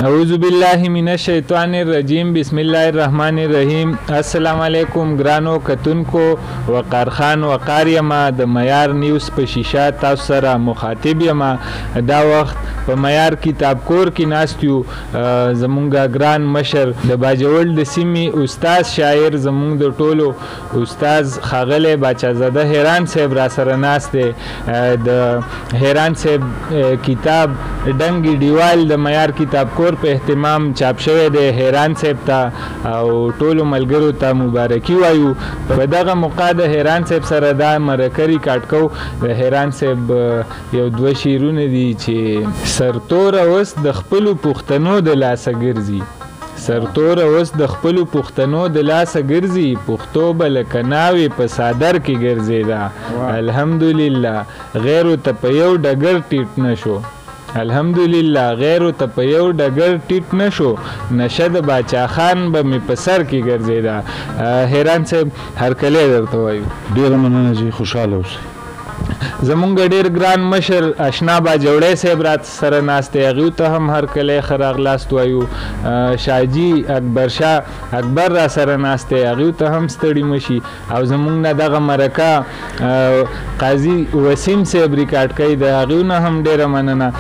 اعوذ باللہ من الشیطان الرجیم بسم اللہ الرحمن الرحیم. السلام علیکم ګرانو کتونکو. وقار خان وقار یما د معیار نیوز په شیشه تاسو سره مخاطب یما. دا وخت په معیار کتاب کور کې ناست یو. زمونږ ګران مشر د باجوړ د سیمې استاد شاعر زمونږ د ټولو استاد ښاغلی باچازاده حیران صاحب را سره ناست دی. د حیران صاحب کتاب ډنګ ډیوال د معیار کتاب کور په اهتمام چاپ شوی دی. حیران صاحب ته او ټولو ملګرو ته مبارکي وایو. په دغه موقع د حیران صاحب سره دا مرکه ریکارډ کوو. د حیران صاحب یو دوه شعرونه دي چې سرتوره اوس د خپلو پښتنو د لاسه ګرځي. سرتوره اوس د خپلو پښتنو د لاسه ګرځي. پښتو به لکه ناوې په صادر کې ګرځېده. الحمدلله غیرو ته په یو ډګر ټیټ نه شو. الحمدلله غیرو ته په یو ډګر ټیټ نه شو. نشه د باچا خان به مې په سر کې ګرځېده. حیران صاحب هرکلی درته وایو. ډېره مننه چې خوشحاله اوسئ. زمونږ ډېر ګران مشر اشنا باجوړی صاحب را سره ناست دی. هغوی ته هم هرکلی ښه راغلاست وایو. شاهجي اکبر شاه اکبر را سره ناست دی. هغوی ته هم ستړي مه شي. او زمونږ نه دغه مرکه قاضي وسیم صاحب ریکارډ کوي. د هغوی نه هم ډېره مننه.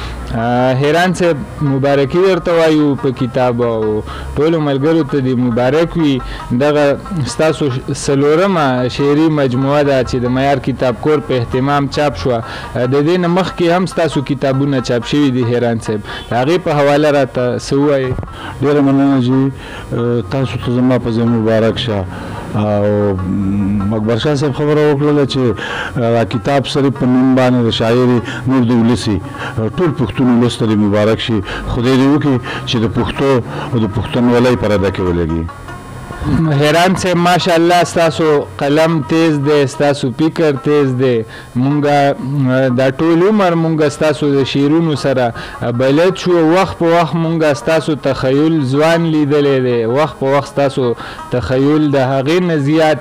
حیران صاحب مبارکي درته وایو په کتاب او ټولو ملګرو ته دې مبارک وي. دغه ستاسو څلورمه شعري مجموعه ده چې د معیار کتاب کور په اهتمام چاپ شوه. د دې نه مخکې هم ستاسو کتابونه چاپ شوي دي حیران صاحب. د هغې په حواله راته څه ووایئ؟ ډېره مننه چې تاسو ته زما په ځای مبارک شه. او اکبر شاه صاحب خبره وکړله چې کتاب صرف په نوم باندې د شاعر نور د ولسي ټول پښتون ولس ته مبارک شي. خدای دې وکړي چې د پښتو او د پښتونولۍ پرده کې ولګي. حیران صاحب ماشاءالله ستاسو قلم تیز دی، ستاسو فکر تیز دی. مونږ دا ټول عمر مونږ ستاسو د شعرونو سره بلد شو. وخت په وخت مونږ ستاسو تخیل ځوان لیدلی دی. وخت په وخت ستاسو تخیل د هغې نه زیات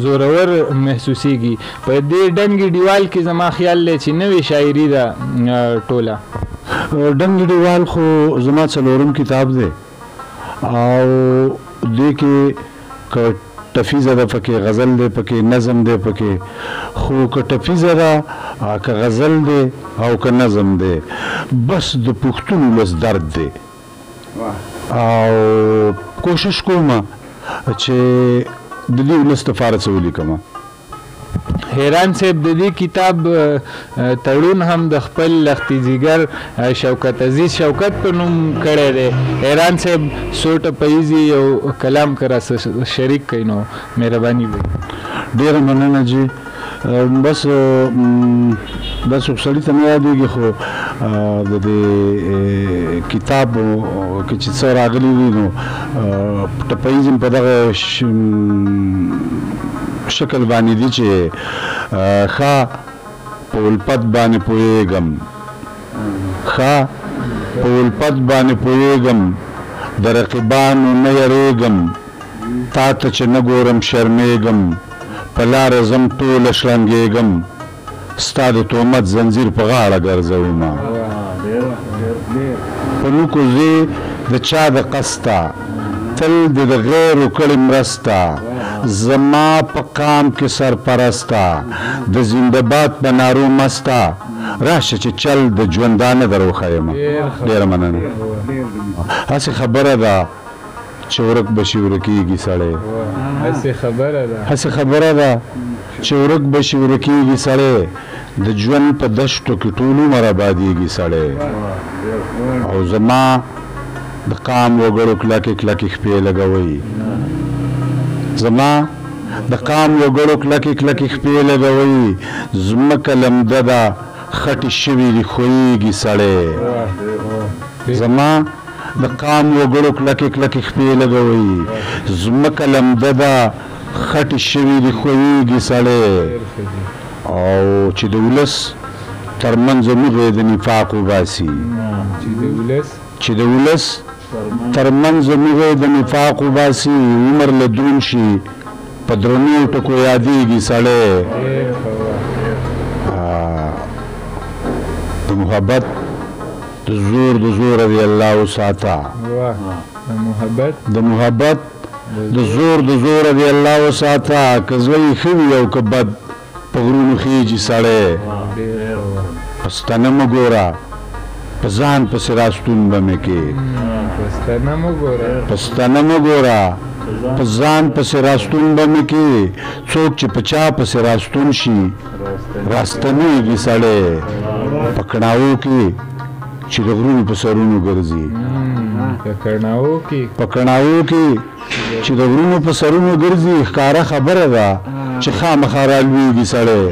زورور محسوسیږي. په دې ډنګ ډیوال کې زما خیال دی چې نوې شاعري ده ټوله. ډنګ ډیوال خو زما څلورم کتاب دی او دې کې که ټفیزه ده پکې، غزل دی پکې، نظم دی پکې. خو که ټفیزه ده که غزل دی او که نظم دی بس د پښتون ولس درد دی. او کوشش کوم چې د دې ولس دپاره څه ولیکم. حیران صاحب د دې کتاب تړون هم د خپل لختي ځیګر شوکت عزیز شوکت په نوم کړی دی. حیران صاحب څو ټپیزې یو کلام که راسره شریک کړئ نو مهرباني به. ډېره مننه جي. بس دا څوک سړي ته نه یادېږي خو د دې کتاب کې چې څه راغلي دي نو ټپیزم په دغه شکل باندې دي چې ښه په الفت باندې پوهېږم، ښه په الفت باندې پوهېږم، د رقیبانو نه یریږم، تا ته چې نه ګورم شرمېږم، په لاره ځم ټوله شرنګېږم، ستا د تهمت زنځیر په غاړه ګرځومه، په نوکو ځې د چا د قسته، تل دې د غیرو کړې مرسته، زما په قام کې سرپرسته، د زنده‌باد په نارو مسته، راشه چې چل د ژوندانه در وښیمه. ډېره مننه. هسې خبره ده چې ورک به شي ورکېږي سړی. هسې خبره ده چې ورک به شي ورکېږي سړی. د ژوند په دشتو کې ټول عمر ابادېږي سړی. او زما د قام وګړو کلکې کلکې خپې لګوئ. زما د قام وګړو کلکې کلکې خپې لګوئ. ځمکه لمده ده خټې شوي دي ښویېږي سړی. زما د قام وګړو کلکې کلکې خپې لګوئ. ځمکه لمده ده خټې شوي دي ښویېږي سړی. او چې د ولس ترمنځ موږ د نفاق وباسي، چې د ولس ترمنځ موږ د نفاق وباسي، عمر له دروند شي په درنو ټکو یادېږي سړی. د محبت د زور د زور دی الله وساته واه د محبت د محبت د زور دی الله وساته که زړه یې ښه وي او که بد په غرونو خیږي سړی په ستنه مه ګوره په ځان پسې راستون به مې کې په ستنه مه ګوره په ځان پسې راستون به مې کې څوک چې په چا پسې راستون شي راستنېږي سړی په کڼاوو کې چې د غرونو په سرونو ګرځي په کڼاوو کې چې د غرونو په سرونو ګرځي ښکاره خبره ده چې خامخا رالویږي سړی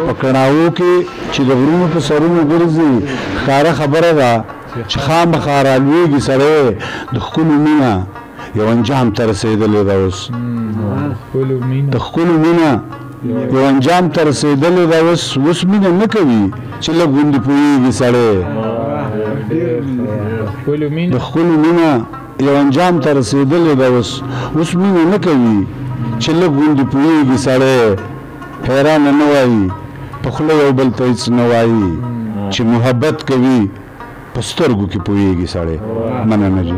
په کڼاوو کې چې د غرونو په سرونو ګرځي ښکاره خبره ده چې خامخا رالویږي سړی د ښکلو مینه یو انجام ته رسېدلې ده اوس د ښکلو مینه یو انجام ته رسېدلې ده اوس مینه نه کوي چې لږ غوندې پوهېږي سړی د ښکلو مینه یو انجام ته رسېدلې ده اوس مینه نه کوي چې لږ غوندې پوهېږي سړی حیرانه نه وایي په خوله یو بل ته هېڅ نه وایي چې محبت کوي په سترګو کې پوهېږي سړی مننه جي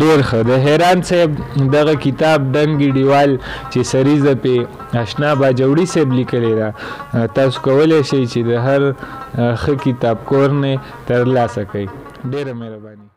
ډېر ښه د حیران صاحب دغه کتاب ډنګ ډیوال چې سریزه پې اشنا باجوړي صاحب لیکلی ده تاسو کولی شئ چې د هر ښه کتابکور نه ترلاسه کړئ ډېره مهرباني